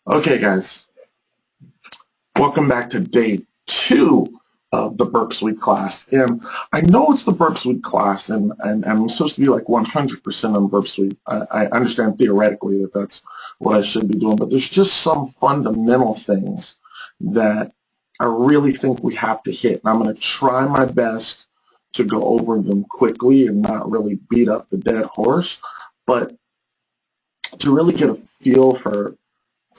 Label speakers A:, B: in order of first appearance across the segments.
A: Okay, guys, welcome back to day 2 of the Burp Suite class. And I know it's the Burp Suite class, and I'm supposed to be like 100% on Burp Suite. I understand theoretically that that's what I should be doing, but there's just some fundamental things that I really think we have to hit. And I'm going to try my best to go over them quickly and not really beat up the dead horse, but to really get a feel for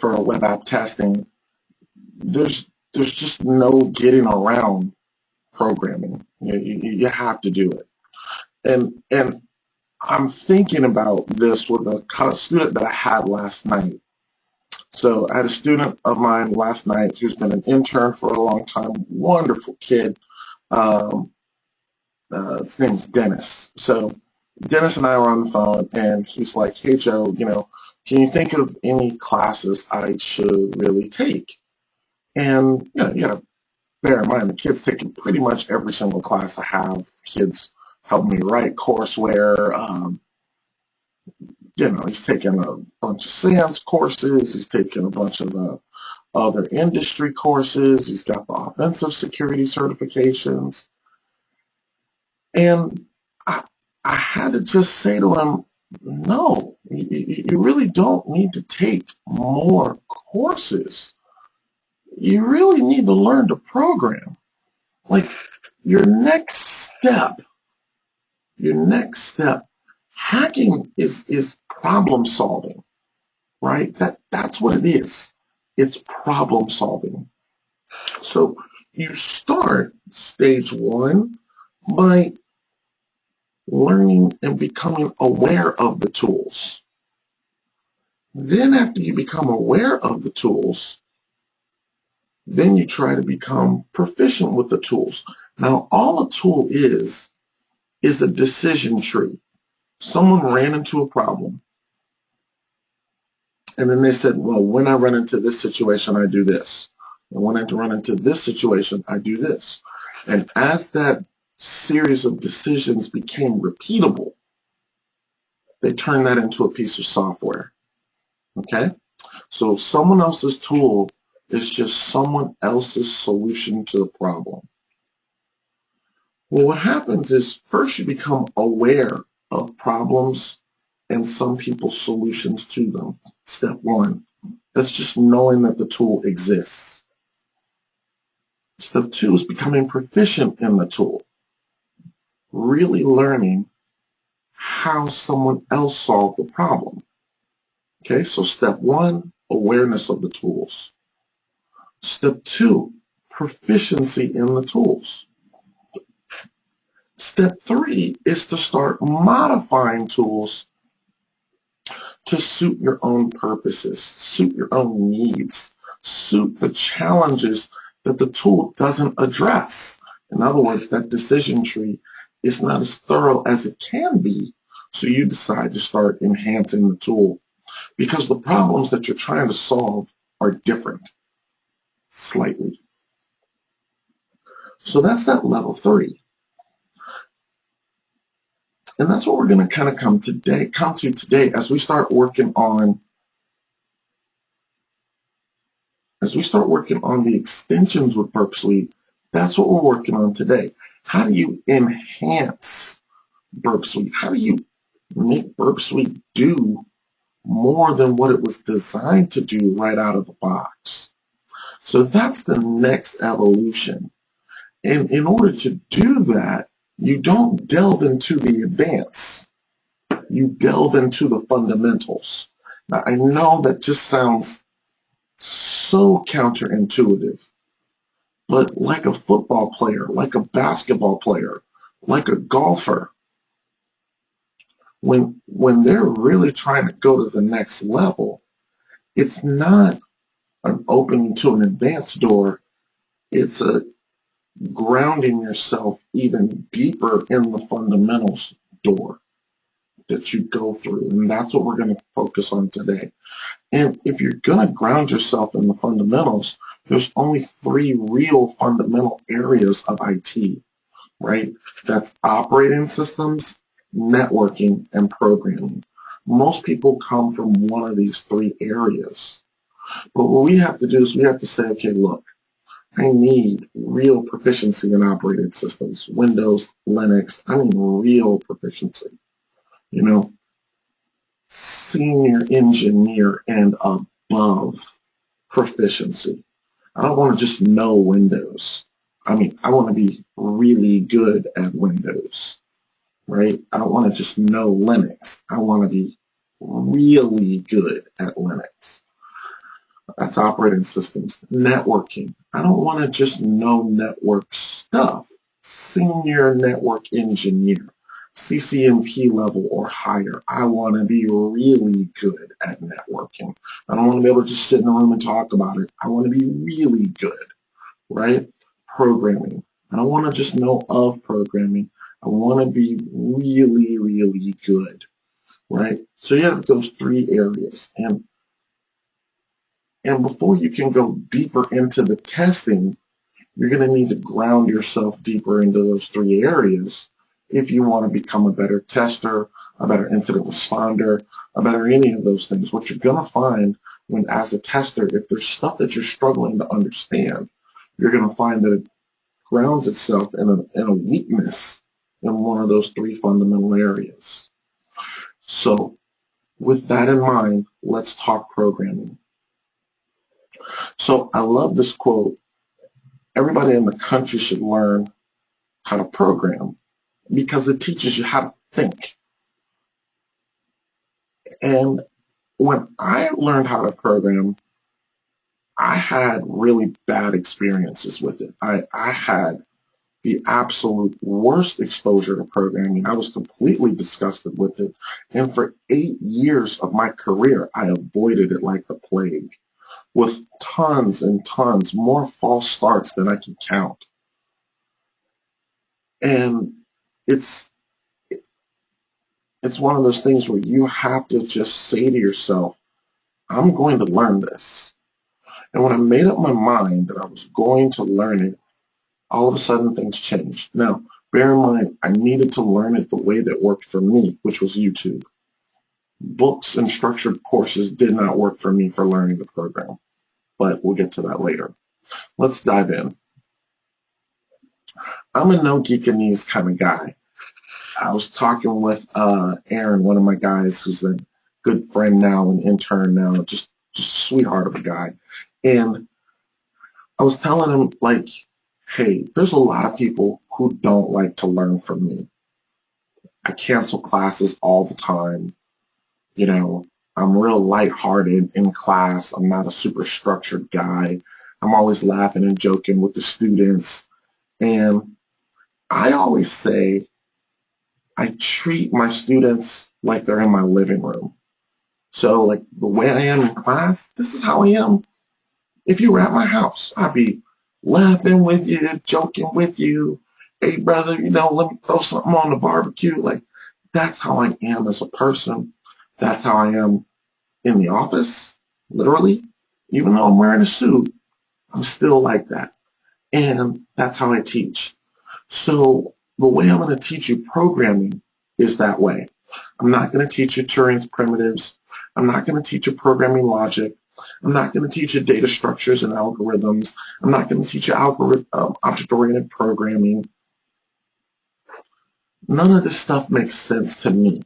A: web app testing, there's just no getting around programming. You have to do it. And I'm thinking about this with a student that I had last night. So I had a student of mine last night who's been an intern for a long time, wonderful kid. Um, his name's Dennis. So Dennis and I were on the phone, and he's like, "Hey Joe, can you think of any classes I should really take?" And you gotta bear in mind the kid's taking pretty much every single class I have. Kids help me write courseware. He's taken a bunch of SANS courses. He's taken a bunch of other industry courses. He's got the offensive security certifications. And I had to just say to him, no, you really don't need to take more courses. You really need to learn to program. Like your next step, hacking is problem solving, right? That's what it is. It's problem solving. So you start stage 1 by learning and becoming aware of the tools. Then after you become aware of the tools, then you try to become proficient with the tools. Now, all a tool is a decision tree. Someone ran into a problem, and then they said, well, when I run into this situation, I do this. And when I run into this situation, I do this. And as that series of decisions became repeatable, they turned that into a piece of software. Okay? So someone else's tool is just someone else's solution to the problem. Well, what happens is first you become aware of problems and some people's solutions to them. Step 1. That's just knowing that the tool exists. Step 2 is becoming proficient in the tool. Really learning how someone else solved the problem. Okay, so step 1, awareness of the tools. Step 2, proficiency in the tools. Step 3 is to start modifying tools to suit your own purposes, suit your own needs, suit the challenges that the tool doesn't address. In other words, that decision tree is not as thorough as it can be, so you decide to start enhancing the tool because the problems that you're trying to solve are different, slightly. So that's that level 3. And that's what we're going to kind of come to today as we start working on the extensions with Burp Suite. That's what we're working on today. How do you enhance Burp Suite? How do you make Burp Suite do more than what it was designed to do right out of the box? So that's the next evolution. And in order to do that, you don't delve into the advanced. You delve into the fundamentals. Now, I know that just sounds so counterintuitive, but like a football player, like a basketball player, like a golfer, when they're really trying to go to the next level, it's not an opening to an advanced door. It's a grounding yourself even deeper in the fundamentals door that you go through. And that's what we're going to focus on today. And if you're going to ground yourself in the fundamentals, there's only 3 real fundamental areas of IT, right? That's operating systems, networking, and programming. Most people come from one of these 3 areas. But what we have to do is we have to say, okay, look, I need real proficiency in operating systems, Windows, Linux. I need real proficiency, you know, senior engineer and above proficiency. I don't want to just know Windows. I mean, I want to be really good at Windows, right? I don't want to just know Linux. I want to be really good at Linux. That's operating systems. Networking. I don't want to just know network stuff. Senior network engineer, CCNP level or higher. I want to be really good at networking. I don't want to be able to just sit in a room and talk about it. I want to be really good, right? Programming. I don't want to just know of programming. I want to be really, really good, right? So you have those three areas. And before you can go deeper into the testing, you're going to need to ground yourself deeper into those three areas if you want to become a better tester, a better incident responder, a better any of those things. What you're going to find when, as a tester, if there's stuff that you're struggling to understand, you're going to find that it grounds itself in a weakness in one of those three fundamental areas. So with that in mind, let's talk programming. So I love this quote. Everybody in the country should learn how to program because it teaches you how to think. And when I learned how to program, I had really bad experiences with it. I had the absolute worst exposure to programming. I was completely disgusted with it. And for 8 years of my career, I avoided it like the plague, with tons and tons, more false starts than I can count. And it's one of those things where you have to just say to yourself, I'm going to learn this. And when I made up my mind that I was going to learn it, all of a sudden things changed. Now, bear in mind, I needed to learn it the way that worked for me, which was YouTube. Books and structured courses did not work for me for learning the program, but we'll get to that later. Let's dive in. I'm a no geekanese kind of guy. I was talking with Aaron, one of my guys who's a good friend now, an intern now, just a sweetheart of a guy. And I was telling him, like, hey, there's a lot of people who don't like to learn from me. I cancel classes all the time. You know, I'm real lighthearted in class. I'm not a super structured guy. I'm always laughing and joking with the students. And I always say, I treat my students like they're in my living room. So, like, the way I am in class, this is how I am. If you were at my house, I'd be laughing with you, joking with you. Hey, brother, you know, let me throw something on the barbecue. Like, that's how I am as a person. That's how I am in the office, literally. Even though I'm wearing a suit, I'm still like that. And that's how I teach. So the way I'm going to teach you programming is that way. I'm not going to teach you Turing's primitives. I'm not going to teach you programming logic. I'm not going to teach you data structures and algorithms. I'm not going to teach you object-oriented programming. None of this stuff makes sense to me.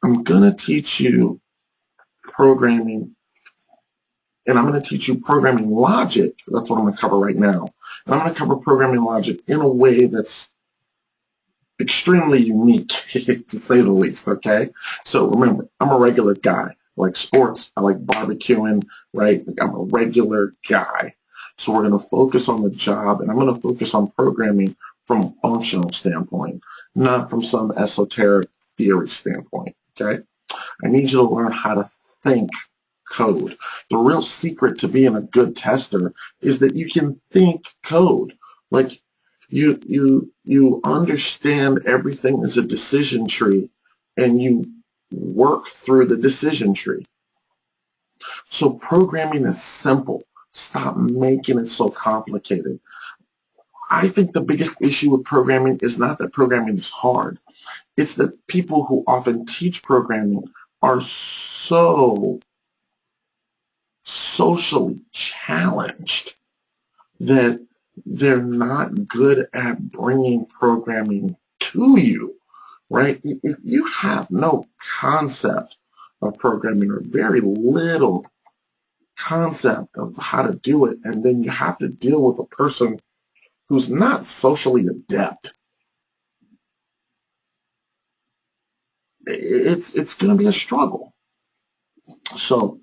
A: I'm going to teach you programming, and I'm going to teach you programming logic. That's what I'm going to cover right now. And I'm going to cover programming logic in a way that's extremely unique, to say the least, okay? So remember, I'm a regular guy. I like sports. I like barbecuing, right? Like, I'm a regular guy. So we're going to focus on the job, and I'm going to focus on programming from a functional standpoint, not from some esoteric theory standpoint, okay? I need you to learn how to think code. The real secret to being a good tester is that you can think code. Like, you understand everything as a decision tree, and you work through the decision tree. So programming is simple. Stop making it so complicated. I think the biggest issue with programming is not that programming is hard. It's that people who often teach programming are so socially challenged, that they're not good at bringing programming to you, right? If you have no concept of programming or very little concept of how to do it, and then you have to deal with a person who's not socially adept, it's going to be a struggle. So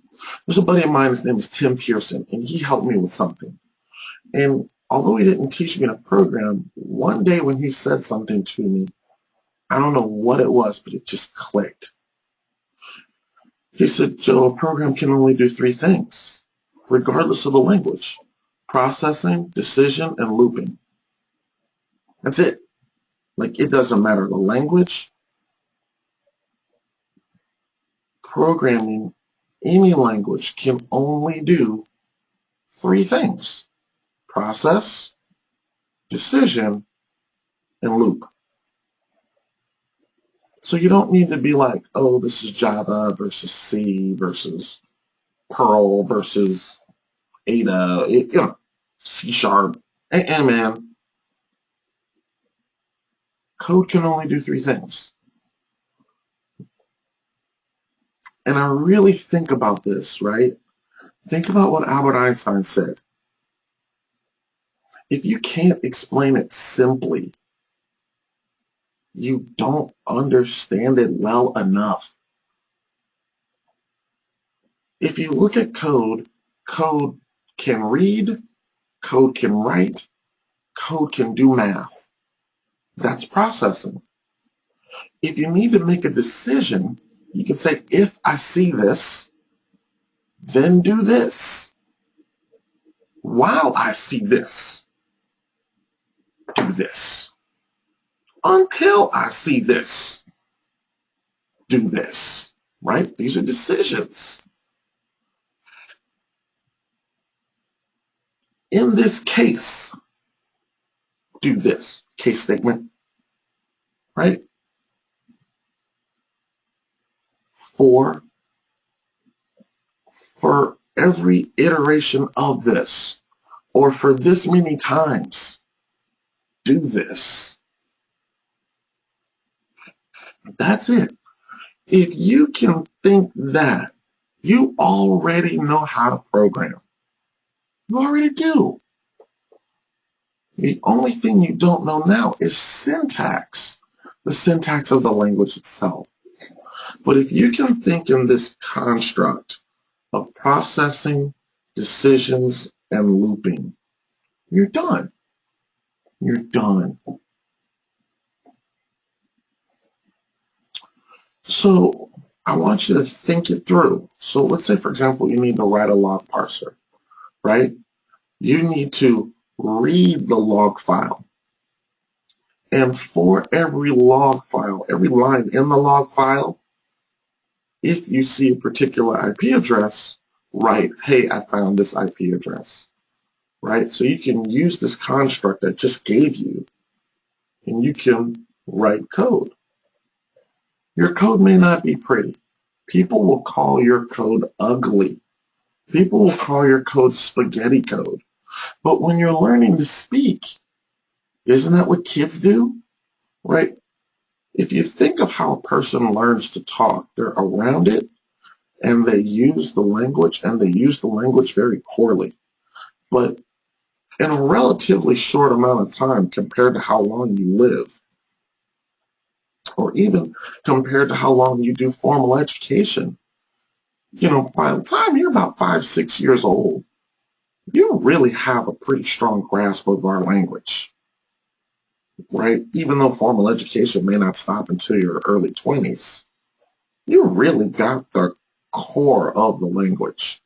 A: there's a buddy of mine, his name is Tim Pearson, and he helped me with something. And although he didn't teach me to program, one day when he said something to me, I don't know what it was, but it just clicked. He said, Joe, a program can only do three things, regardless of the language: processing, decision, and looping. That's it. Like, it doesn't matter the language. Programming, any language, can only do three things: process, decision, and loop. So you don't need to be like, oh, this is Java versus C versus Perl versus Ada, C#. And man, code can only do three things. And I really think about this, right? Think about what Albert Einstein said. If you can't explain it simply, you don't understand it well enough. If you look at code, code can read, code can write, code can do math. That's processing. If you need to make a decision, you can say, if I see this, then do this. While I see this, do this. Until I see this, do this. Right? These are decisions. In this case, do this. Case statement. Right? For every iteration of this, or for this many times, do this. That's it. If you can think that, you already know how to program. You already do. The only thing you don't know now is syntax, the syntax of the language itself. But if you can think in this construct of processing, decisions, and looping, you're done. You're done. So I want you to think it through. So let's say, for example, you need to write a log parser, right? You need to read the log file. And for every log file, every line in the log file, if you see a particular IP address, write, hey, I found this IP address, right? So you can use this construct that just gave you, and you can write code. Your code may not be pretty. People will call your code ugly. People will call your code spaghetti code. But when you're learning to speak, isn't that what kids do? Right? If you think of how a person learns to talk, they're around it and they use the language, and they use the language very poorly. But in a relatively short amount of time compared to how long you live, or even compared to how long you do formal education, by the time you're about 5, 6 years old, you really have a pretty strong grasp of our language, right? Even though formal education may not stop until your early 20s, you really got the core of the language.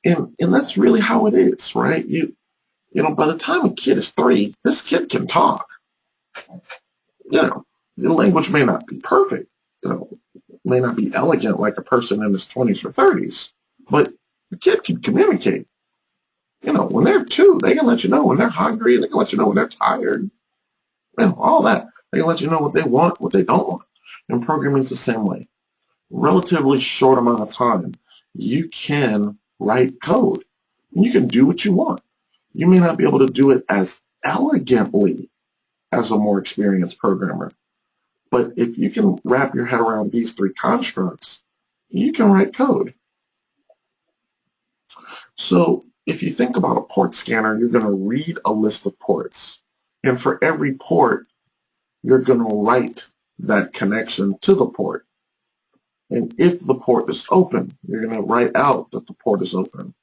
A: And that's really how it is, right? By the time a kid is 3, this kid can talk. The language may not be perfect, may not be elegant like a person in his 20s or 30s, but the kid can communicate. When they're 2, they can let you know when they're hungry, they can let you know when they're tired, all that. They can let you know what they want, what they don't want. And programming is the same way. Relatively short amount of time, you can write code. And you can do what you want. You may not be able to do it as elegantly as a more experienced programmer, but if you can wrap your head around these three constructs, you can write code. So if you think about a port scanner, you're going to read a list of ports. And for every port, you're going to write that connection to the port. And if the port is open, you're going to write out that the port is open.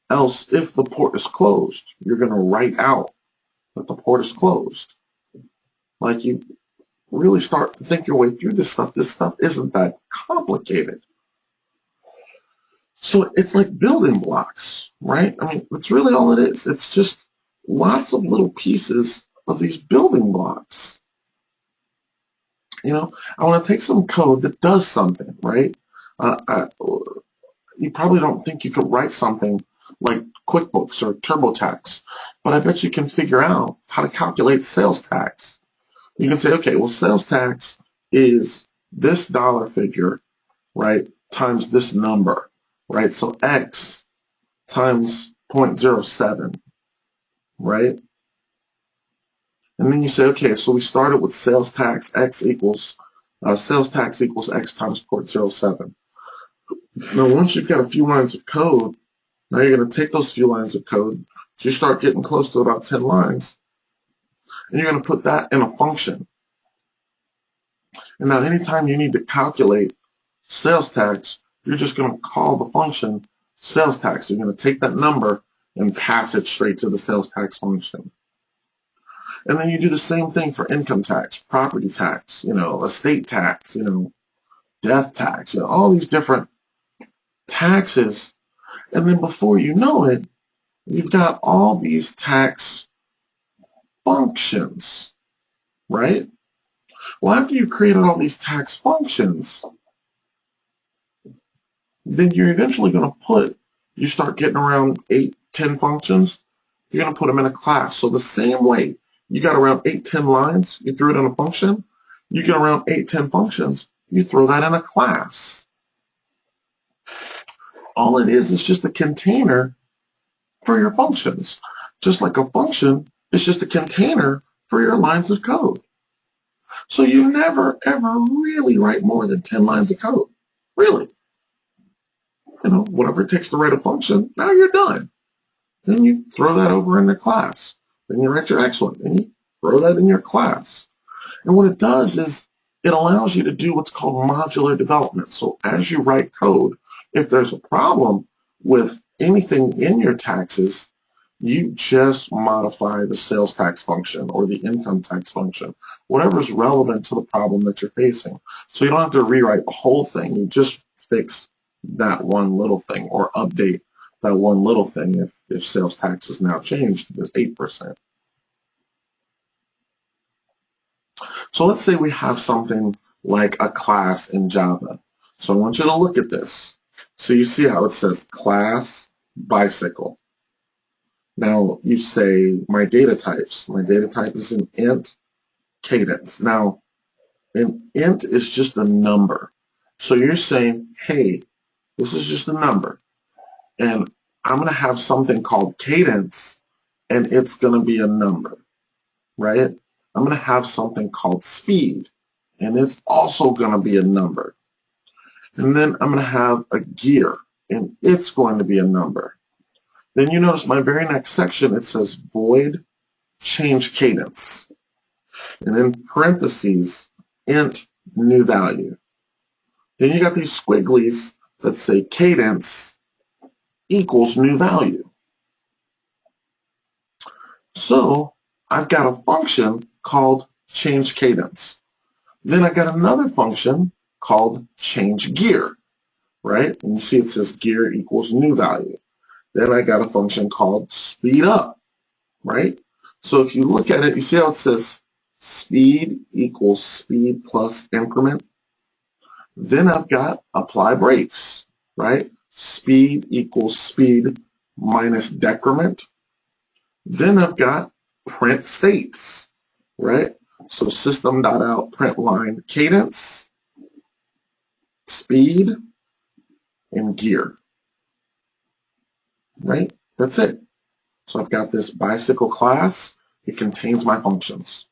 A: Else, if the port is closed, you're going to write out that the port is closed. Like, you really start to think your way through this stuff. This stuff isn't that complicated. So it's like building blocks, right? I mean, that's really all it is. It's just lots of little pieces of these building blocks. You know, I want to take some code that does something, right? You probably don't think you could write something like QuickBooks or TurboTax, but I bet you can figure out how to calculate sales tax. You can say, okay, well, sales tax is this dollar figure, right, times this number, right? So X times 0.07, right? And then you say, okay, so we started with sales tax X equals X times 0.07. Now, once you've got a few lines of code, now you're going to take those few lines of code, so you start getting close to about 10 lines, and you're going to put that in a function. And now anytime you need to calculate sales tax, you're just going to call the function sales tax. You're going to take that number and pass it straight to the sales tax function. And then you do the same thing for income tax, property tax, estate tax, death tax, all these different taxes. And then before you know it, you've got all these tax functions, right? Well, after you've created all these tax functions, then you're eventually going to you start getting around 8, 10 functions, you're going to put them in a class. So the same way you got around 8, 10 lines, you threw it in a function, you get around 8, 10 functions, you throw that in a class. All it is just a container for your functions. Just like a function is just a container for your lines of code. So you never, ever really write more than 10 lines of code. Really. Whatever it takes to write a function, now you're done. Then you throw that over in the class. Then you write your next one, and you throw that in your class. And what it does is it allows you to do what's called modular development. So as you write code, if there's a problem with anything in your taxes, you just modify the sales tax function or the income tax function, whatever's relevant to the problem that you're facing. So you don't have to rewrite the whole thing. You just fix that one little thing or update that one little thing if sales tax is now changed to 8%. So let's say we have something like a class in Java. So I want you to look at this. So you see how it says class bicycle. Now you say my data types. My data type is an int cadence. Now an int is just a number. So you're saying, hey, this is just a number. And I'm going to have something called cadence, and it's going to be a number, right? I'm going to have something called speed, and it's also going to be a number. And then I'm going to have a gear, and it's going to be a number. Then you notice my very next section, it says void change cadence. And in parentheses, int new value. Then you got these squigglies that say cadence equals new value. So I've got a function called change cadence. Then I got another function called change gear, right? And you see it says gear equals new value. Then I got a function called speed up, right? So if you look at it, you see how it says speed equals speed plus increment. Then I've got apply brakes, right? Speed equals speed minus decrement. Then I've got print states, right? So system.out print line cadence, speed, and gear. right? That's it. So I've got this bicycle class. It contains my functions.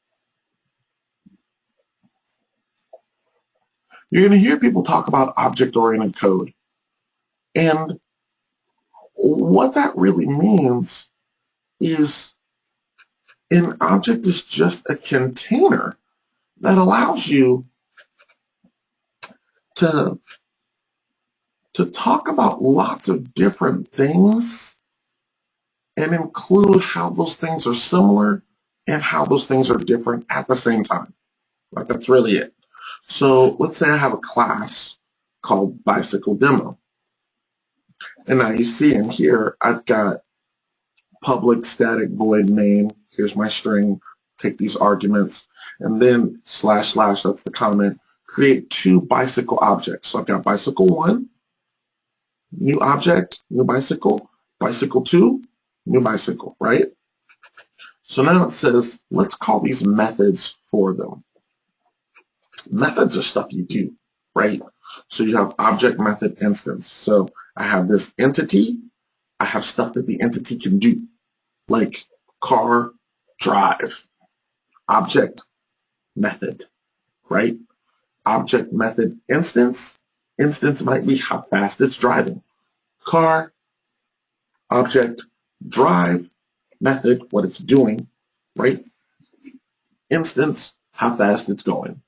A: You're going to hear people talk about object-oriented code. And what that really means is an object is just a container that allows you to talk about lots of different things and include how those things are similar and how those things are different at the same time. Like, that's really it. So let's say I have a class called bicycle demo. And now you see in here, I've got public static void main. Here's my string. Take these arguments. And then // that's the comment. Create two bicycle objects. So I've got bicycle 1, new object, new bicycle. Bicycle 2, new bicycle, right? So now it says, let's call these methods for them. Methods are stuff you do, right? So you have object method instance. So I have this entity. I have stuff that the entity can do, like car, drive, object method, right? Object method instance. Instance might be how fast it's driving. Car, object, drive, method, what it's doing, right? Instance, how fast it's going,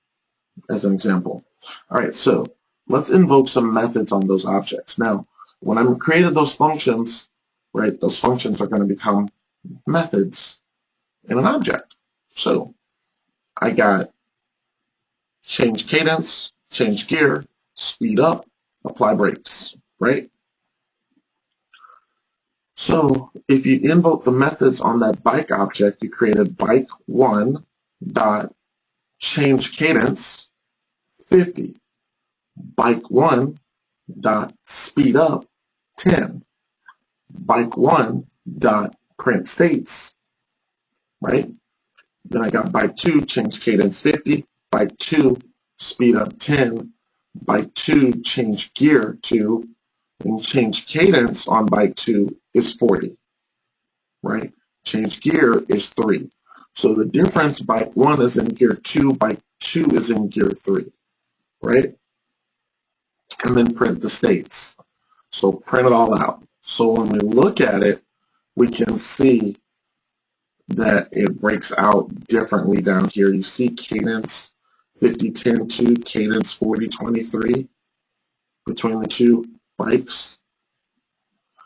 A: as an example. All right, so let's invoke some methods on those objects. Now, when I'm created those functions, right, those functions are going to become methods in an object. So I got change cadence, change gear, speed up, apply brakes, right? So if you invoke the methods on that bike object, you created bike1 dot change cadence 50, bike1 dot speed up 10, bike1 dot print states, right? Then I got bike2 change cadence 50, bike2 speed up 10, bike2 change gear 2, and change cadence on bike2 is 40, right? Change gear is 3. So the difference, bike1 is in gear 2, bike2 is in gear 3, right? And then print the states. So print it all out. So when we look at it, we can see that it breaks out differently down here. You see cadence 50-10 2, cadence 40-23 between the two bikes.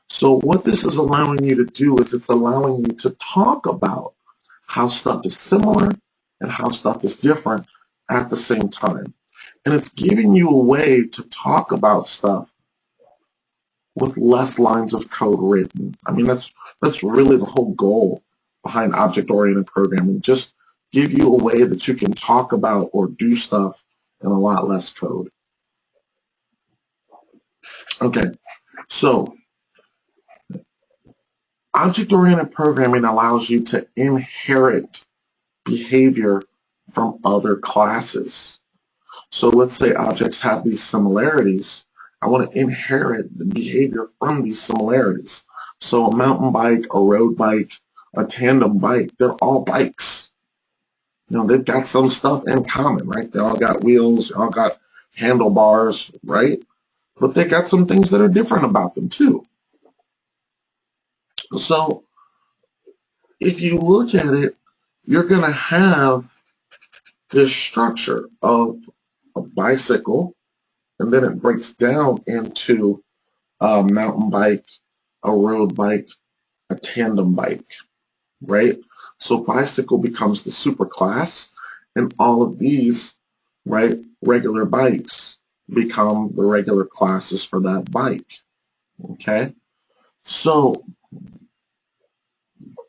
A: So what this is allowing you to do is it's allowing you to talk about how stuff is similar and how stuff is different at the same time. And it's giving you a way to talk about stuff with less lines of code written. I mean, that's really the whole goal behind object-oriented programming. Just give you a way that you can talk about or do stuff in a lot less code. Okay, so object-oriented programming allows you to inherit behavior from other classes. So let's say objects have these similarities. I want to inherit the behavior from these similarities. So a mountain bike, a road bike, a tandem bike, they're all bikes. You know, they've got some stuff in common, right? They all got wheels, they all got handlebars, right? But they got some things that are different about them too. So if you look at it, you're going to have this structure of a bicycle, and then it breaks down into a mountain bike, a road bike, a tandem bike, right? So bicycle becomes the superclass, and all of these, right, regular bikes become the regular classes for that bike, okay? So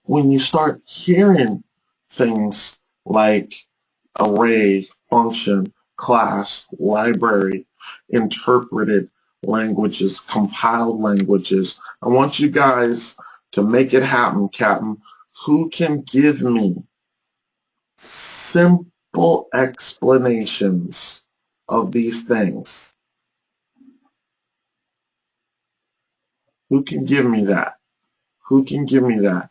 A: when you start hearing things like array, function, class, library, interpreted languages, compiled languages, I want you guys to make it happen, Captain. Who can give me simple explanations of these things? Who can give me that? Who can give me that?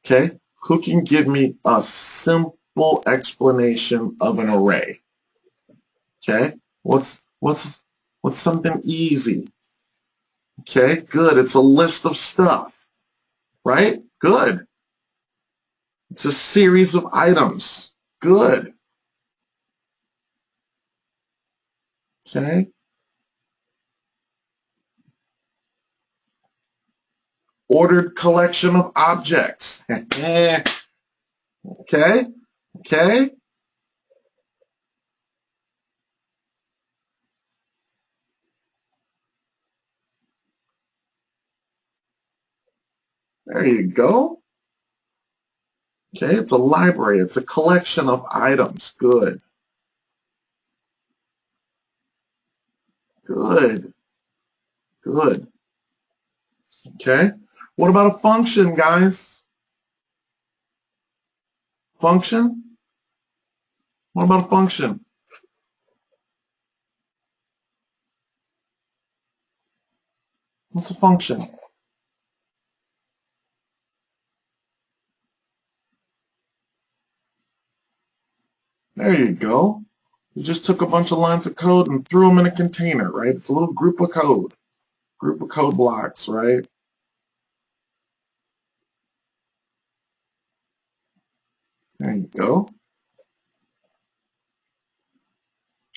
A: Okay? Who can give me a simple explanation of an array? Okay? What's something easy? Okay, good. It's a list of stuff, right? Good. It's a series of items. Good. Okay. Ordered collection of objects. Okay. Okay. There you go. Okay, it's a library. It's a collection of items. Good. Good. Good. Okay. What about a function, guys? Function? What about a function? What's a function? There you go. You just took a bunch of lines of code and threw them in a container, right? It's a little group of code blocks, right? There you go.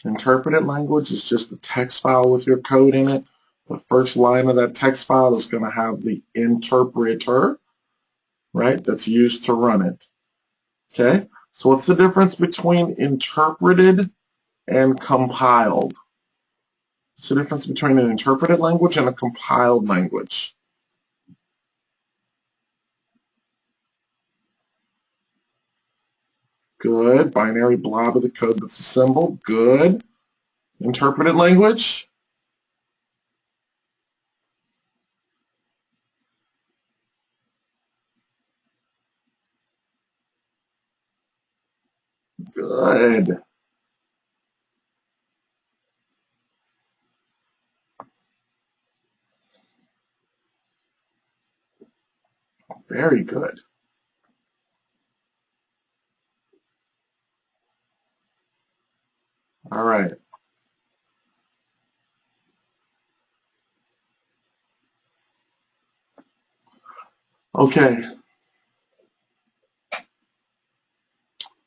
A: Interpreted language is just a text file with your code in it. The first line of that text file is going to have the interpreter, right, that's used to run it. Okay, so what's the difference between interpreted and compiled? What's the difference between an interpreted language and a compiled language? Good. Binary blob of the code that's assembled. Good. Interpreted language. Good. Very good. All right. Okay.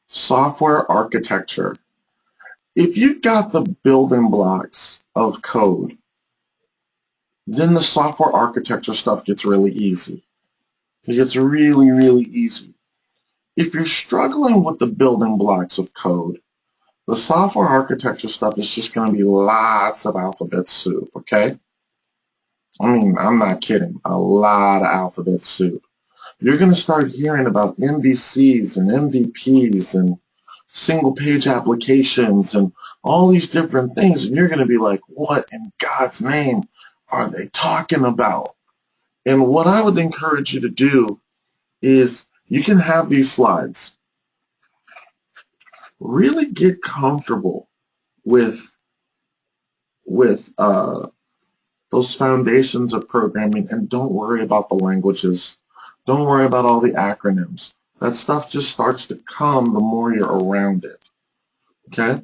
A: Software architecture. If you've got the building blocks of code, then the software architecture stuff gets really easy. It gets really, really easy. If you're struggling with the building blocks of code, the software architecture stuff is just going to be lots of alphabet soup, okay? I mean, I'm not kidding. A lot of alphabet soup. You're going to start hearing about MVCs and MVPs and single page applications and all these different things, and you're going to be like, what in God's name are they talking about? And what I would encourage you to do is you can have these slides. Really get comfortable with those foundations of programming, and don't worry about the languages. Don't worry about all the acronyms. That stuff just starts to come the more you're around it. Okay?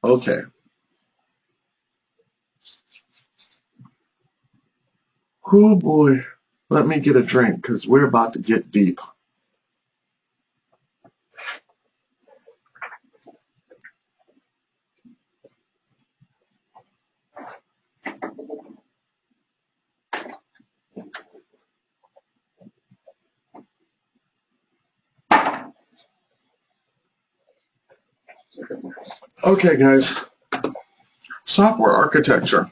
A: Okay. Oh boy. Let me get a drink because we're about to get deep. Okay, guys. Software architecture.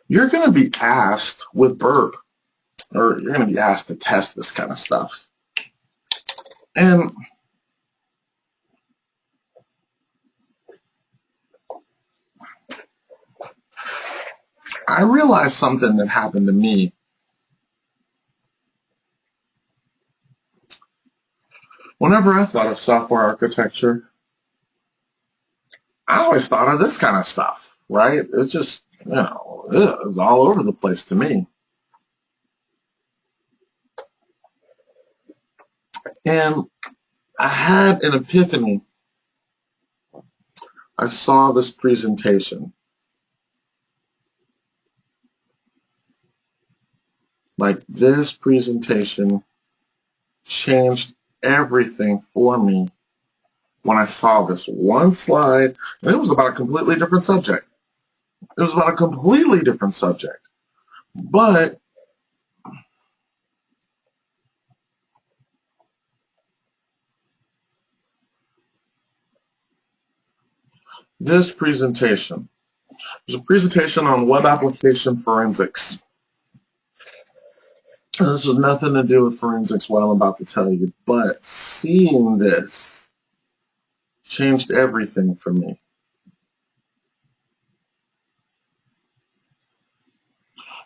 A: You're going to be asked with Burp, or you're going to be asked to test this kind of stuff. And I realized something that happened to me. Whenever I thought of software architecture, I always thought of this kind of stuff, right? It's just, it was all over the place to me. And I had an epiphany. I saw this presentation. Like, this presentation changed everything for me when I saw this one slide. And it was about a completely different subject. It was about a completely different subject. But this presentation was a presentation on web application forensics. And this has nothing to do with forensics, what I'm about to tell you, but seeing this changed everything for me.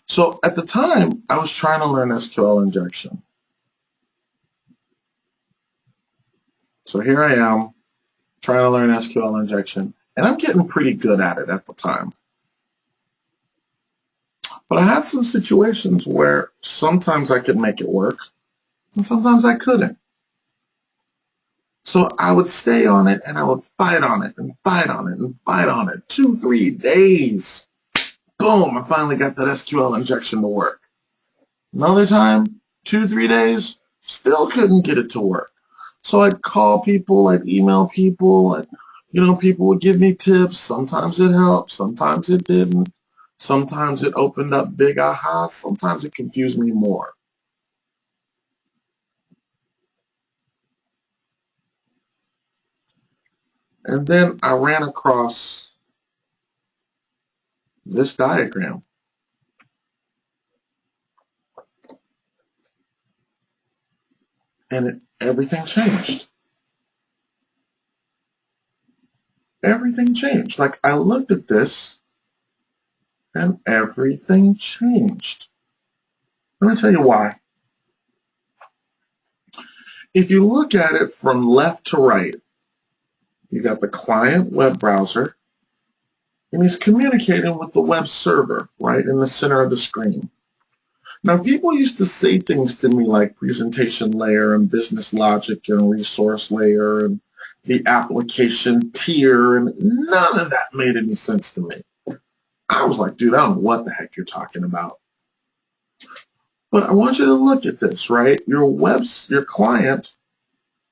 A: So at the time, I was trying to learn SQL injection. So here I am, trying to learn SQL injection, and I'm getting pretty good at it at the time. But I had some situations where sometimes I could make it work, and sometimes I couldn't. So I would stay on it, and I would fight on it, and fight on it, and fight on it. 2-3 days. Boom, I finally got that SQL injection to work. Another time, 2-3 days, still couldn't get it to work. So I'd call people, I'd email people, people would give me tips. Sometimes it helped, sometimes it didn't. Sometimes it opened up big ahas, sometimes it confused me more. And then I ran across this diagram. And everything changed. Everything changed. Like, I looked at this and everything changed. Let me tell you why. If you look at it from left to right, you got the client web browser, and he's communicating with the web server right in the center of the screen. Now, people used to say things to me like presentation layer and business logic and resource layer and the application tier, and none of that made any sense to me. I was like, dude, I don't know what the heck you're talking about. But I want you to look at this, right? Your client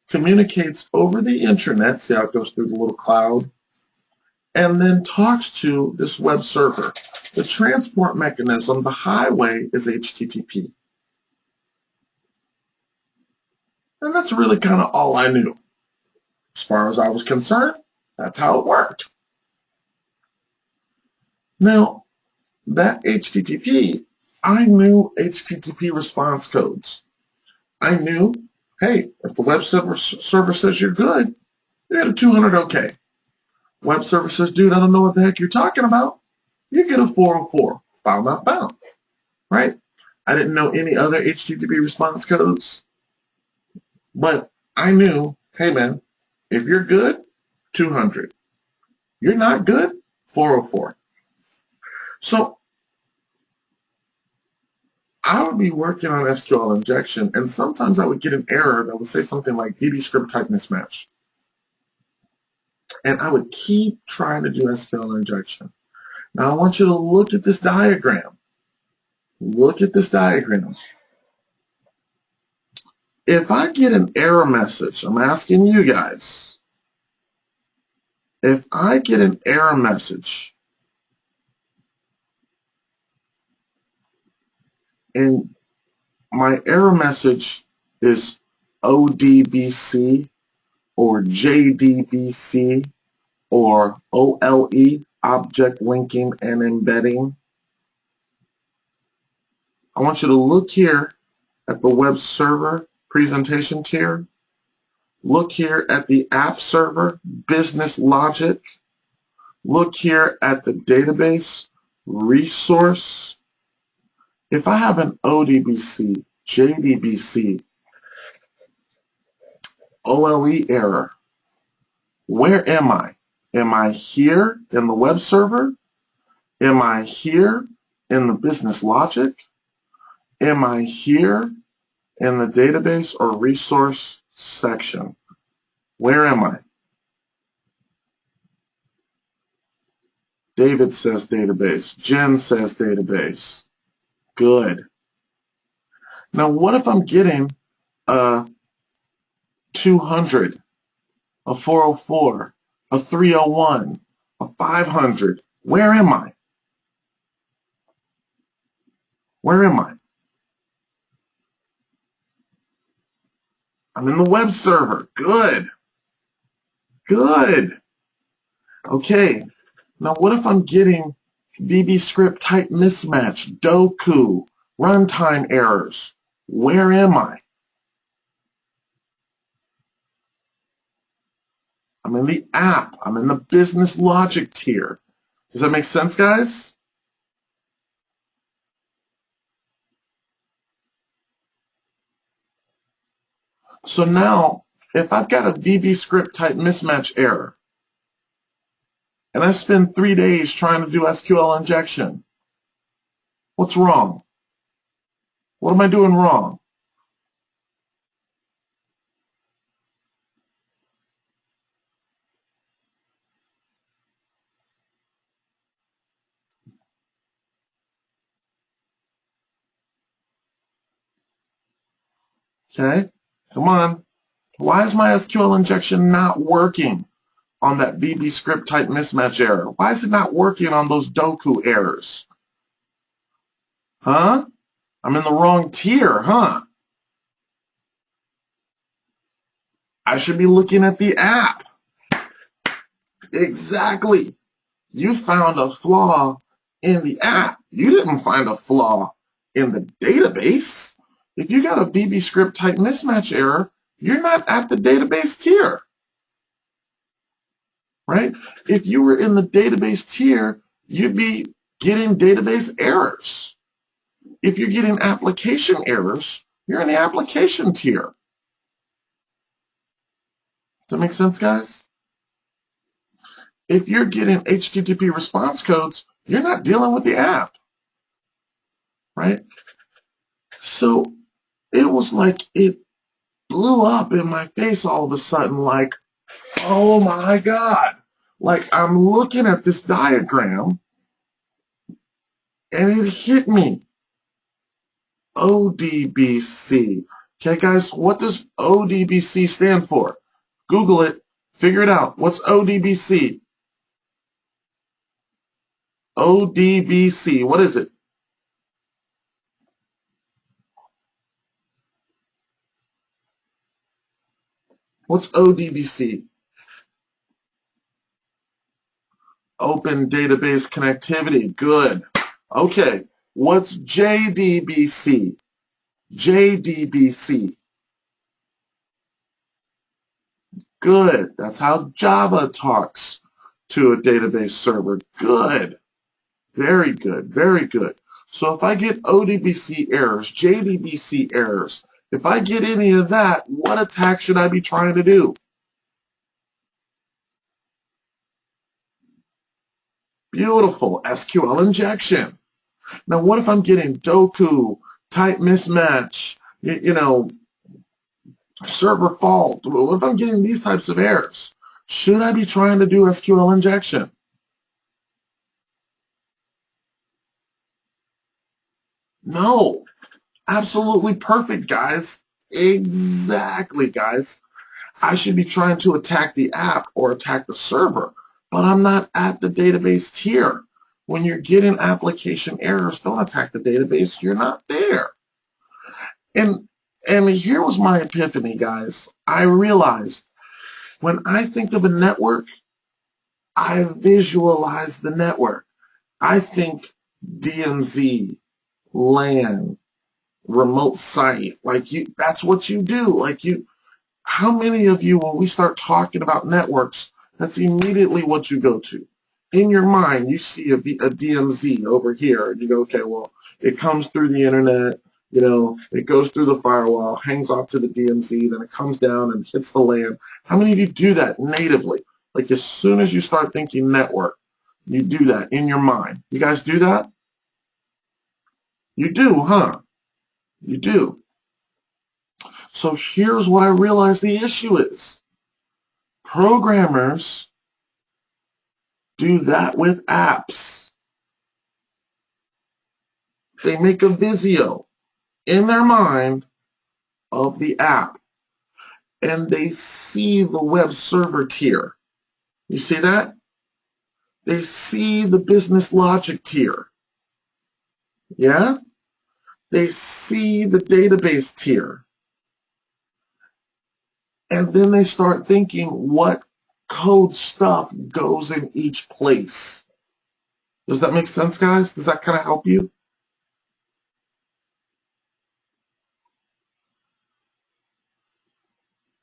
A: communicates over the internet, see how it goes through the little cloud, and then talks to this web server. The transport mechanism, the highway, is HTTP. And that's really kind of all I knew. As far as I was concerned, that's how it worked. Now, that HTTP, I knew HTTP response codes. I knew, hey, if the web server says you're good, you get a 200 OK. Web server says, dude, I don't know what the heck you're talking about. You get a 404, file not found, right? I didn't know any other HTTP response codes, but I knew, hey man, if you're good, 200. You're not good, 404. So I would be working on SQL injection, and sometimes I would get an error that would say something like DB script type mismatch. And I would keep trying to do SQL injection. Now I want you to look at this diagram. Look at this diagram. If I get an error message, I'm asking you guys, if I get an error message and my error message is ODBC or JDBC or OLE, object linking and embedding, I want you to look here at the web server presentation tier. Look here at the app server business logic. Look here at the database resource. If I have an ODBC, JDBC, OLE error, where am I? Am I here in the web server? Am I here in the business logic? Am I here in the database or resource section? Where am I? David says database. Jen says database. Good. Now, what if I'm getting a 200, a 404, a 301, a 500? Where am I? Where am I? I'm in the web server. Good. Good. Okay. Now, what if I'm getting VB script type mismatch, Doku, runtime errors? Where am I? I'm in the app. I'm in the business logic tier. Does that make sense, guys? So now, if I've got a VB script type mismatch error, and I spend 3 days trying to do SQL injection, what's wrong? What am I doing wrong? Okay, come on. Why is my SQL injection not working on that VB script type mismatch error? Why is it not working on those Doku errors? Huh? I'm in the wrong tier, huh? I should be looking at the app. Exactly. You found a flaw in the app. You didn't find a flaw in the database. If you got a VB script type mismatch error, you're not at the database tier, right? If you were in the database tier, you'd be getting database errors. If you're getting application errors, you're in the application tier. Does that make sense, guys? If you're getting HTTP response codes, you're not dealing with the app, right? So it was like it blew up in my face all of a sudden, like, oh my God. Like I'm looking at this diagram and it hit me. ODBC. Okay, guys, what does ODBC stand for? Google it, figure it out. What's ODBC? ODBC, what is it? What's ODBC? Open Database Connectivity. Good. Okay. What's JDBC? JDBC. Good. That's how Java talks to a database server. Good. Very good. Very good. So if I get ODBC errors, JDBC errors, if I get any of that, what attack should I be trying to do? Beautiful. SQL injection. Now, what if I'm getting Doku, type mismatch, server fault? What if I'm getting these types of errors? Should I be trying to do SQL injection? No. Absolutely perfect, guys. Exactly, guys. I should be trying to attack the app or attack the server, but I'm not at the database tier. When you're getting application errors, don't attack the database. You're not there. And here was my epiphany, guys. I realized when I think of a network, I visualize the network. I think DMZ, LAN, remote site. That's what you do. How many of you, when we start talking about networks, that's immediately what you go to? In your mind, you see a DMZ over here, and you go, okay, well, it comes through the internet, it goes through the firewall, hangs off to the DMZ, then it comes down and hits the LAN. How many of you do that natively? Like as soon as you start thinking network, you do that in your mind. You guys do that? You do, huh? You do. So here's what I realize the issue is. Programmers do that with apps. They make a Visio in their mind of the app, and they see the web server tier. You see that? They see the business logic tier. Yeah? They see the database tier. And then they start thinking what code stuff goes in each place. Does that make sense, guys? Does that kind of help you?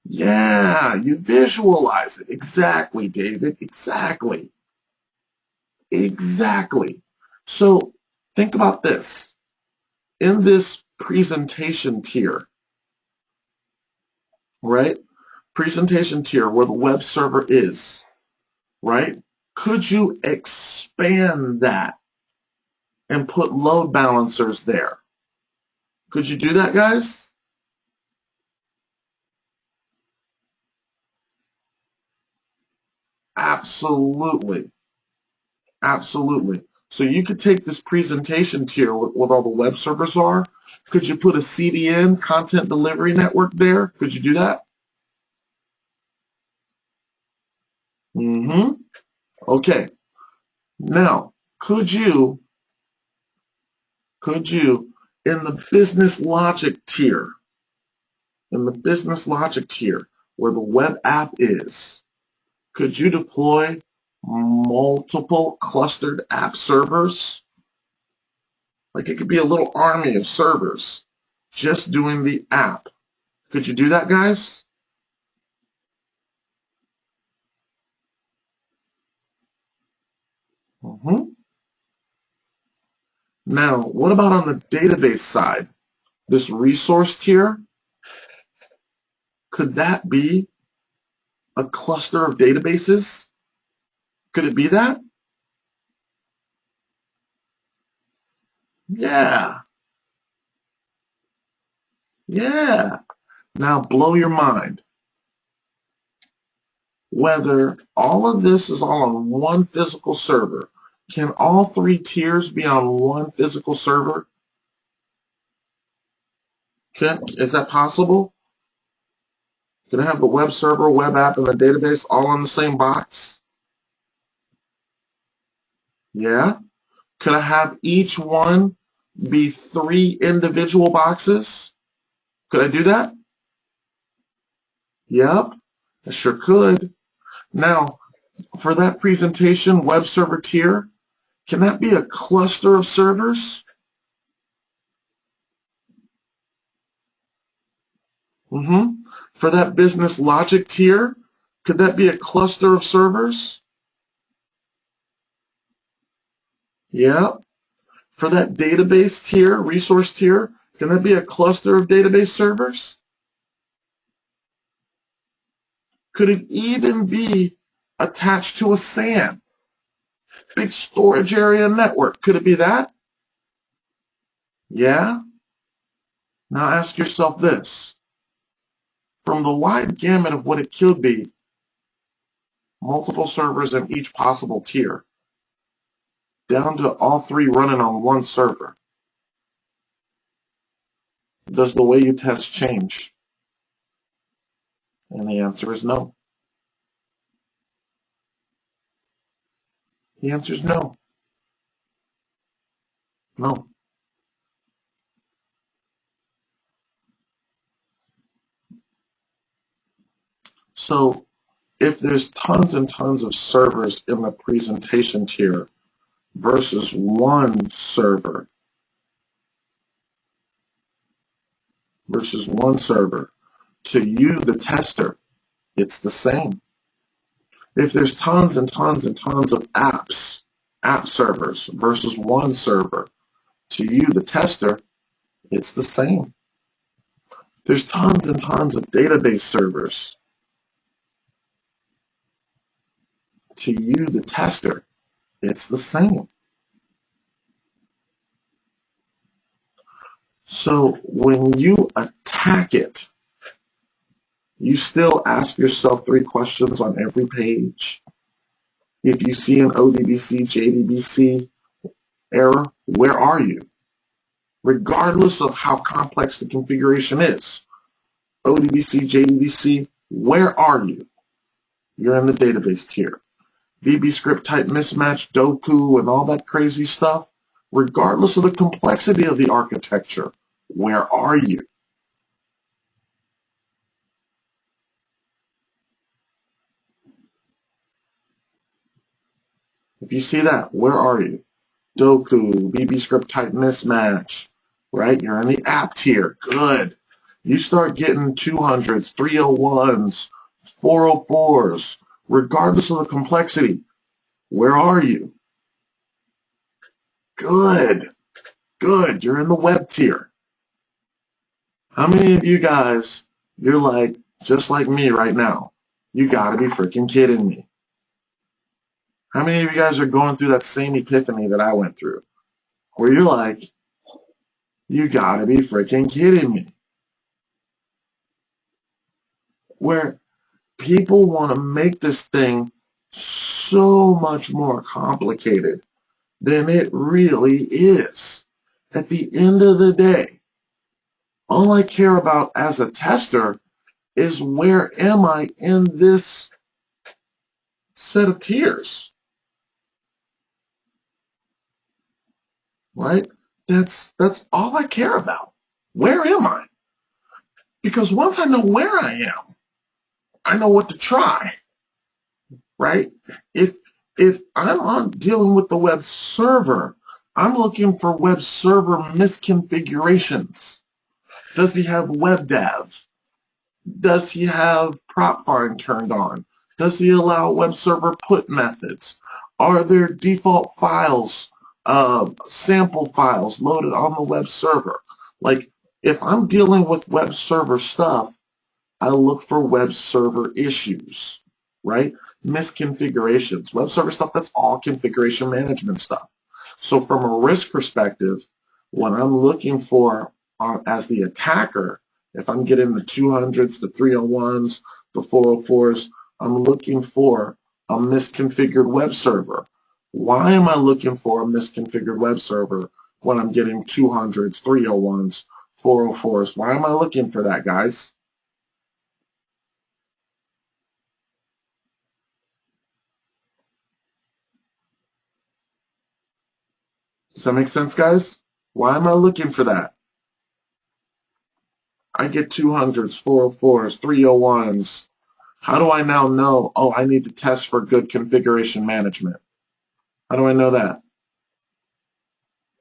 A: Yeah, you visualize it. Exactly, David. Exactly. Exactly. So think about this. In this presentation tier, right? Presentation tier where the web server is, right? Could you expand that and put load balancers there? Could you do that, guys? Absolutely. Absolutely. So you could take this presentation tier with all the web servers are. Could you put a CDN, content delivery network there? Could you do that? Mm-hmm. Okay. Now, could you, in the business logic tier, where the web app is, could you deploy multiple clustered app servers? Like it could be a little army of servers just doing the app. Could you do that, guys? Mm-hmm. Now, what about on the database side? This resource tier, could that be a cluster of databases? Could it be that? Yeah, yeah. Now blow your mind. Whether all of this is all on one physical server, can all three tiers be on one physical server? Is that possible? Can I have the web server, web app, and the database all on the same box? Yeah. Could I have each one be three individual boxes? Could I do that? Yep, I sure could. Now, for that presentation web server tier, can that be a cluster of servers? For that business logic tier, could that be a cluster of servers? Yep. For that database tier, resource tier, can that be a cluster of database servers? Could it even be attached to a SAN, big storage area network? Could it be that? Yeah? Now ask yourself this. From the wide gamut of what it could be, multiple servers in each possible tier, down to all three running on one server, does the way you test change? And the answer is no. The answer is no. No. So if there's tons and tons of servers in the presentation tier versus one server, to you, the tester, it's the same. If there's tons and tons and tons of app servers versus one server, to you, the tester, it's the same. There's tons and tons of database servers. To you, the tester, it's the same. So when you attack it, you still ask yourself 3 questions on every page. If you see an ODBC, JDBC error, where are you? Regardless of how complex the configuration is. ODBC, JDBC, where are you? You're in the database tier. VB script type mismatch, Doku, and all that crazy stuff, regardless of the complexity of the architecture, where are you? If you see that, where are you? Doku, VB script type mismatch, right? You're in the app tier. Good. You start getting 200s, 301s, 404s, regardless of the complexity. Where are you? Good. Good. You're in the web tier. How many of you guys, you're like, just like me right now, you gotta be freaking kidding me. How many of you guys are going through that same epiphany that I went through? Where you're like, you gotta be freaking kidding me. Where people want to make this thing so much more complicated than it really is. At the end of the day, all I care about as a tester is where am I in this set of tiers, right? That's all I care about. Where am I? Because once I know where I am, I know what to try, right? If I'm on dealing with the web server, I'm looking for web server misconfigurations. Does he have web dev? Does he have prop find turned on? Does he allow web server put methods? Are there default files, sample files loaded on the web server? Like, if I'm dealing with web server stuff, I look for web server issues, right? Misconfigurations. Web server stuff, that's all configuration management stuff. So from a risk perspective, what I'm looking for as the attacker, if I'm getting the 200s, the 301s, the 404s, I'm looking for a misconfigured web server. Why am I looking for a misconfigured web server when I'm getting 200s, 301s, 404s? Why am I looking for that, guys? Does that make sense, guys? Why am I looking for that? I get 200s, 404s, 301s. How do I now know, oh, I need to test for good configuration management? How do I know that?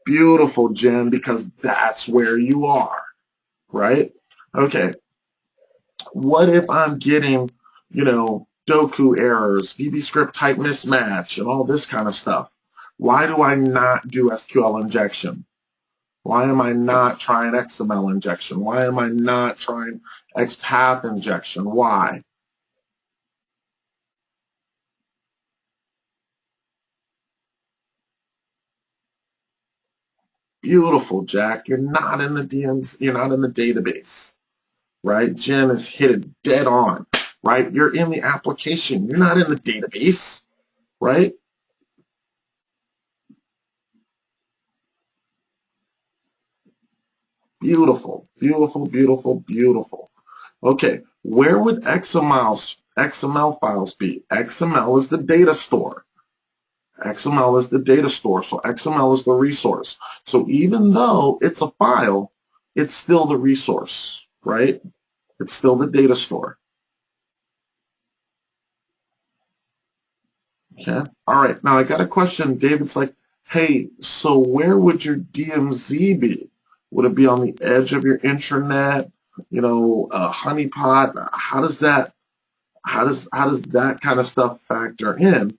A: Beautiful, Jen, because that's where you are, right? Okay, what if I'm getting, Doku errors, VB script type mismatch, and all this kind of stuff? Why do I not do SQL injection? Why am I not trying XML injection? Why am I not trying XPath injection? Why? Beautiful, Jack. You're not in the DMs, you're not in the database, right? Jen has hit it dead on, right? You're in the application. You're not in the database, right? Beautiful, beautiful, beautiful, beautiful. Okay, where would XML files be? XML is the data store. XML is the data store, so XML is the resource. So even though it's a file, it's still the resource, right? It's still the data store. Okay. All right. Now I got a question. David's like, hey, so where would your DMZ be? Would it be on the edge of your intranet? Honeypot? How does that kind of stuff factor in?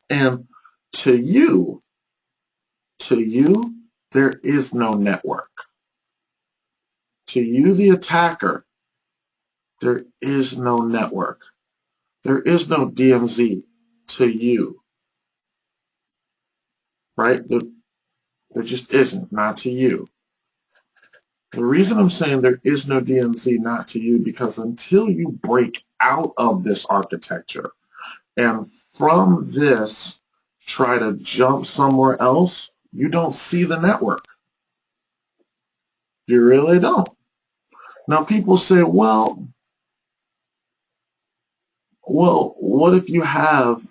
A: And to you, there is no network. To you, the attacker, there is no network. There is no DMZ to you, right? There just isn't, not to you. The reason I'm saying there is no DMZ not to you, because until you break out of this architecture and from this try to jump somewhere else, you don't see the network. You really don't. Now people say, well, what if you have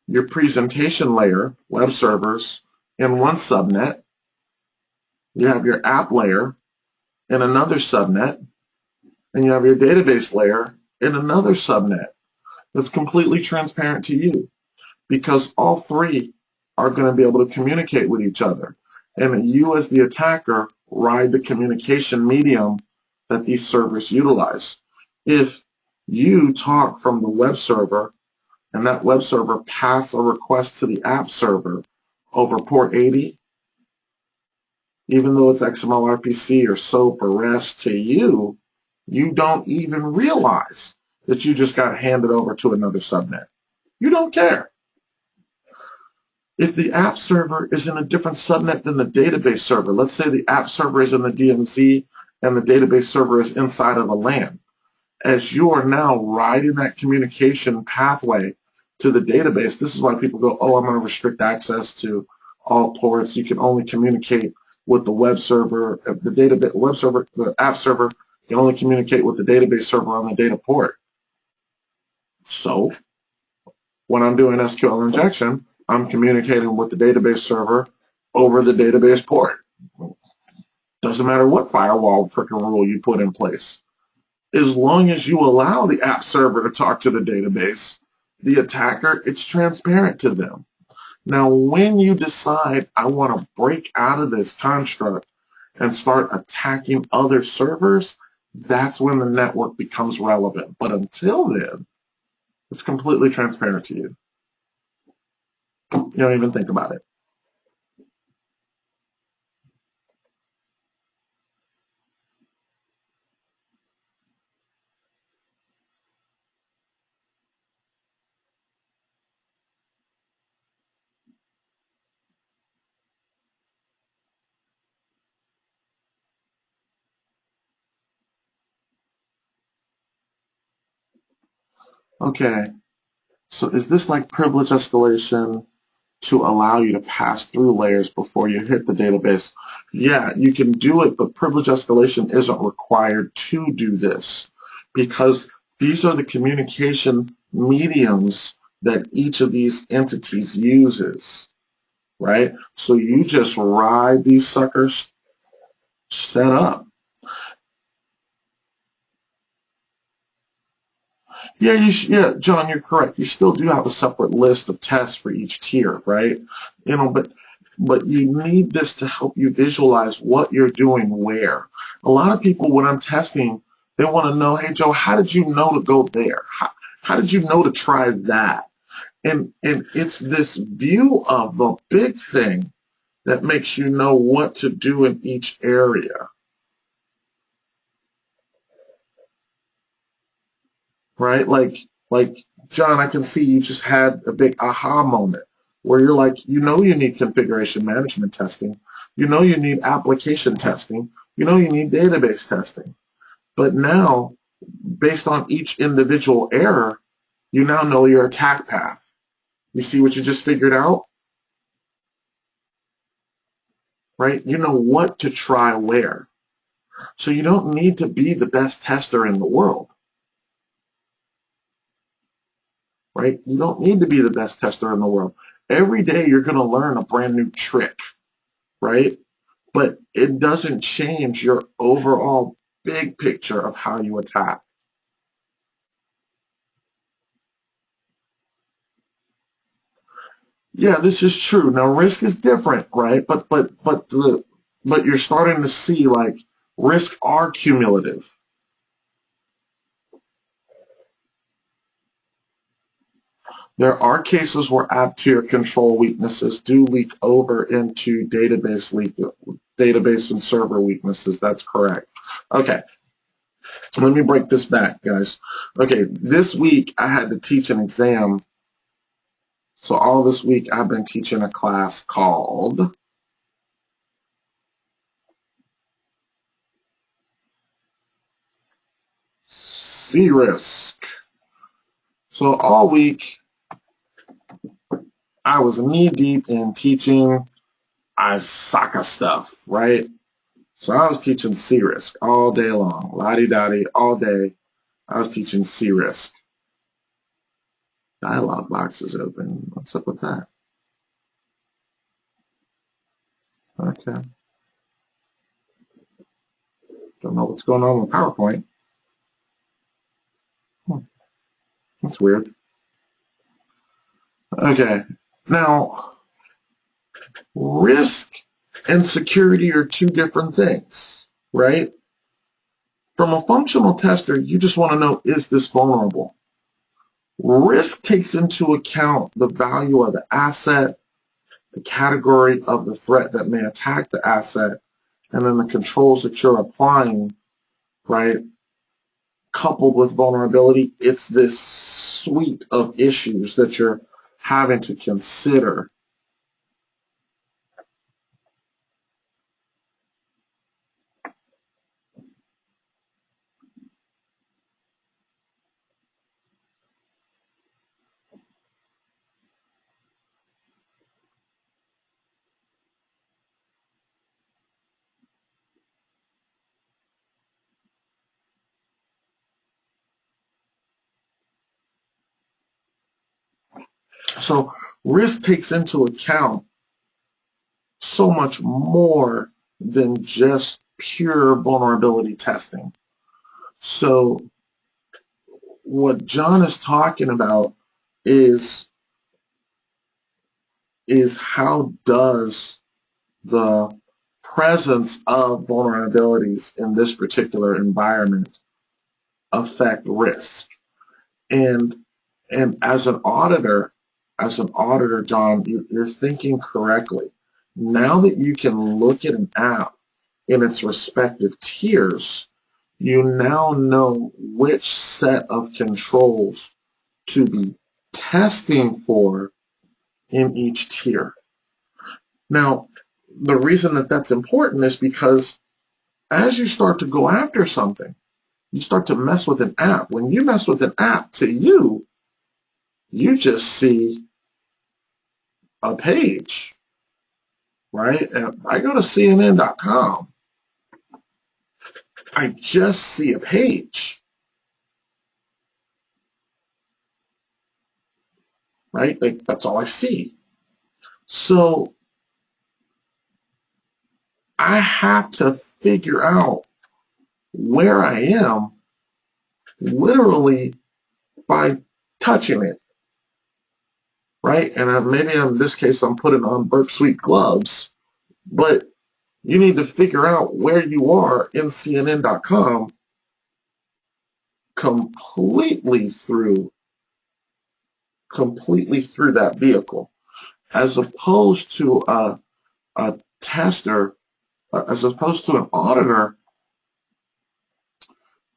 A: your presentation layer, web servers, in one subnet, you have your app layer in another subnet, and you have your database layer in another subnet that's completely transparent to you, because all three are going to be able to communicate with each other. And you as the attacker ride the communication medium that these servers utilize. If you talk from the web server and that web server pass a request to the app server over port 80, even though it's XML RPC or SOAP or REST to you, you don't even realize that you just got handed over to another subnet. You don't care. If the app server is in a different subnet than the database server, let's say the app server is in the DMZ and the database server is inside of the LAN, as you are now riding that communication pathway to the database, this is why people go, oh, I'm going to restrict access to all ports. You can only communicate with the web server, the database web server, the app server can only communicate with the database server on the data port. So when I'm doing SQL injection, I'm communicating with the database server over the database port. Doesn't matter what firewall freaking rule you put in place. As long as you allow the app server to talk to the database, the attacker, it's transparent to them. Now, when you decide I want to break out of this construct and start attacking other servers, that's when the network becomes relevant. But until then, it's completely transparent to you. You don't even think about it. Okay, so is this like privilege escalation to allow you to pass through layers before you hit the database? Yeah, you can do it, but privilege escalation isn't required to do this, because these are the communication mediums that each of these entities uses, right? So you just ride these suckers set up. Yeah, yeah, John, you're correct. You still do have a separate list of tests for each tier, right? But you need this to help you visualize what you're doing where. A lot of people, when I'm testing, they want to know, hey, Joe, how did you know to go there? How did you know to try that? And it's this view of the big thing that makes you know what to do in each area, right? Like John, I can see you just had a big aha moment where you're like, you need configuration management testing, you need application testing, you need database testing. But now, based on each individual error, you now know your attack path. You see what you just figured out, right? You know what to try where. So you don't need to be the best tester in the world, right? You don't need to be the best tester in the world. Every day you're going to learn a brand new trick, right? But it doesn't change your overall big picture of how you attack. Yeah, this is true. Now risk is different, right? But you're starting to see like risks are cumulative. There are cases where app tier control weaknesses do leak over into database and server weaknesses. That's correct. Okay, so let me break this back, guys. Okay, this week I had to teach an exam. So all this week I've been teaching a class called C risk. So all week, I was knee deep in teaching ISACA stuff, right? So I was teaching C risk all day long, la-di-da-di, all day. I was teaching C risk. Dialog box is open. What's up with that? Okay. Don't know what's going on with PowerPoint. That's weird. Okay. Now, risk and security are two different things, right? From a functional tester, you just want to know, is this vulnerable? Risk takes into account the value of the asset, the category of the threat that may attack the asset, and then the controls that you're applying, right? Coupled with vulnerability, it's this suite of issues that you're having to consider. So risk takes into account so much more than just pure vulnerability testing. So what John is talking about is how does the presence of vulnerabilities in this particular environment affect risk? And as an auditor, John, you're thinking correctly. Now that you can look at an app in its respective tiers, you now know which set of controls to be testing for in each tier. Now, the reason that that's important is because as you start to go after something, you start to mess with an app. When you mess with an app, to you, you just see a page, right? If I go to CNN.com, I just see a page, right? Like, that's all I see. So I have to figure out where I am literally by touching it, right? And maybe in this case, I'm putting on Burp Suite gloves, but you need to figure out where you are in CNN.com completely through that vehicle, as opposed to a tester, as opposed to an auditor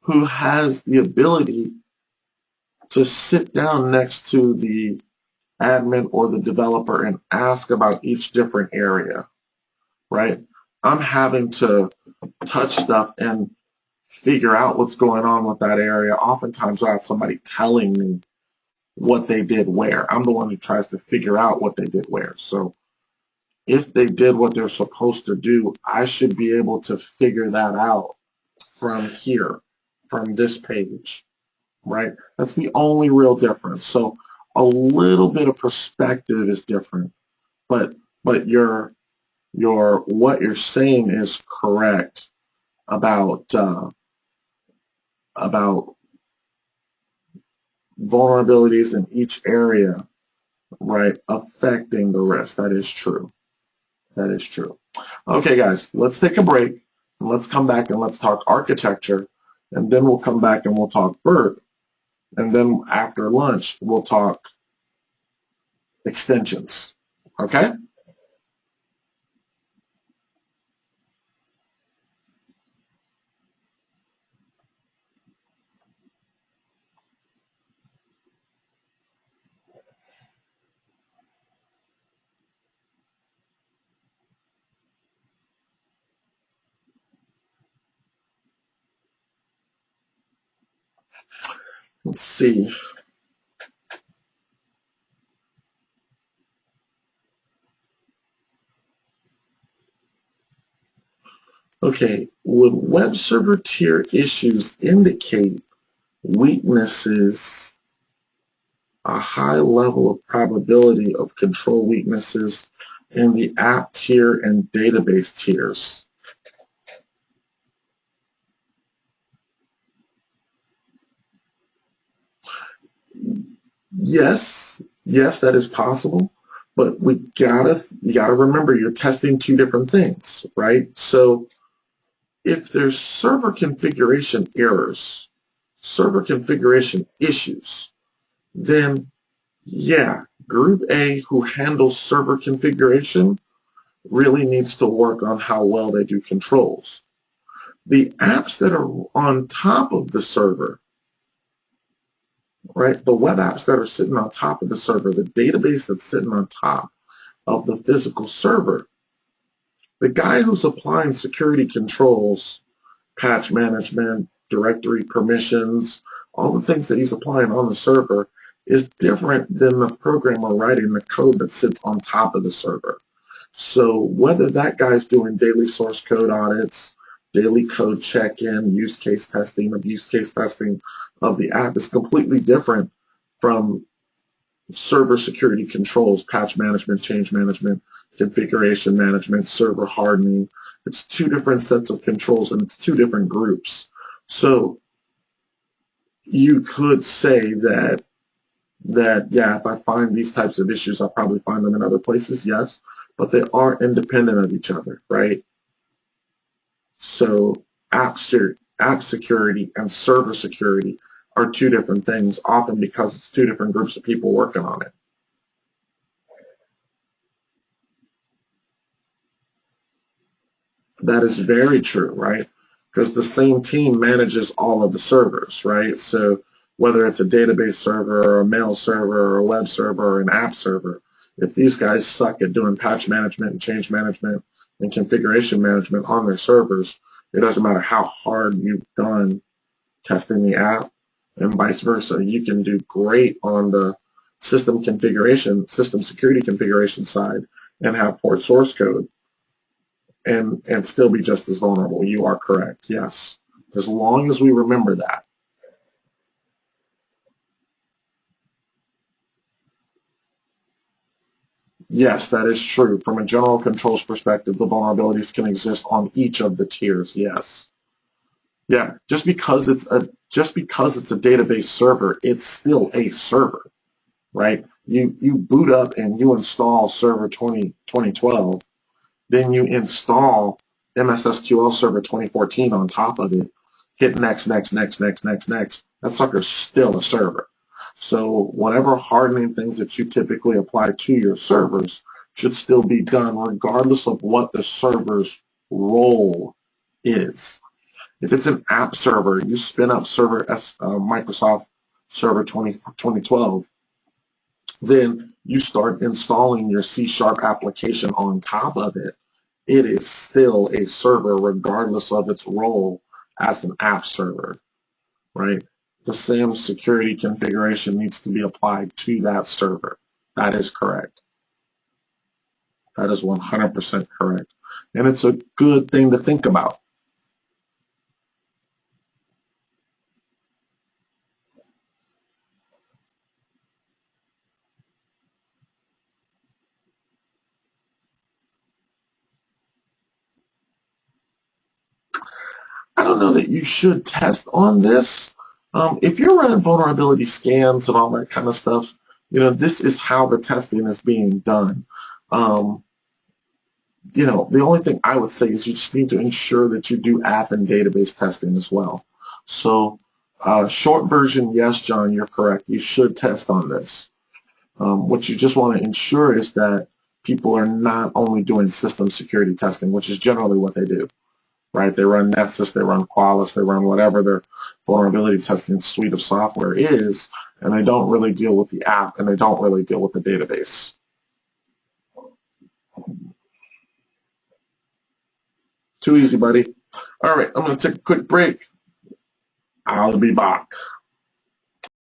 A: who has the ability to sit down next to the admin or the developer and ask about each different area, right? I'm having to touch stuff and figure out what's going on with that area. Oftentimes I have somebody telling me what they did where. I'm the one who tries to figure out what they did where. So if they did what they're supposed to do, I should be able to figure that out from here, from this page, right? That's the only real difference. So a little bit of perspective is different, but your what you're saying is correct about vulnerabilities in each area, right, affecting the risk. That is true. That is true. Okay, guys, let's take a break and let's come back and let's talk architecture, and then we'll come back and we'll talk Burp, and then after lunch we'll talk extensions. Okay? Let's see. Okay, would web server tier issues indicate weaknesses, a high level of probability of control weaknesses in the app tier and database tiers? Yes, yes, that is possible, but you gotta remember you're testing two different things, right? So if there's server configuration errors, server configuration issues, then yeah, Group A, who handles server configuration, really needs to work on how well they do controls. The apps that are on top of the server, right, the web apps that are sitting on top of the server, the database that's sitting on top of the physical server, the guy who's applying security controls, patch management, directory permissions, all the things that he's applying on the server is different than the programmer writing the code that sits on top of the server. So whether that guy's doing daily source code audits, daily code check-in, use case testing, abuse case testing of the app is completely different from server security controls, patch management, change management, configuration management, server hardening. It's two different sets of controls and it's two different groups. So you could say that yeah, if I find these types of issues, I'll probably find them in other places, yes, but they are independent of each other, right? So app security and server security are two different things, often because it's two different groups of people working on it. That is very true, right? Because the same team manages all of the servers, right? So whether it's a database server or a mail server or a web server or an app server, if these guys suck at doing patch management and change management and configuration management on their servers, it doesn't matter how hard you've done testing the app and vice versa. You can do great on the system configuration, system security configuration side and have poor source code and still be just as vulnerable. You are correct. Yes. As long as we remember that. Yes, that is true. From a general controls perspective, the vulnerabilities can exist on each of the tiers. Yes. Yeah. Just because it's a database server, it's still a server, right? You boot up and you install server 2012, then you install MSSQL server 2014 on top of it, hit next, next, next, next, next, next. That sucker's still a server. So whatever hardening things that you typically apply to your servers should still be done regardless of what the server's role is. If it's an app server, you spin up Microsoft Server 2012, then you start installing your C# application on top of it. It is still a server regardless of its role as an app server, right? The same security configuration needs to be applied to that server. That is correct. That is 100% correct. And it's a good thing to think about. I don't know that you should test on this. If you're running vulnerability scans and all that kind of stuff, this is how the testing is being done. Um, the only thing I would say is you just need to ensure that you do app and database testing as well. So, short version, yes, John, you're correct. You should test on this. What you just want to ensure is that people are not only doing system security testing, which is generally what they do, right? They run Nessus, they run Qualys, they run whatever their vulnerability testing suite of software is, and they don't really deal with the app and they don't really deal with the database. Too easy, buddy. All right, I'm going to take a quick break. I'll be back.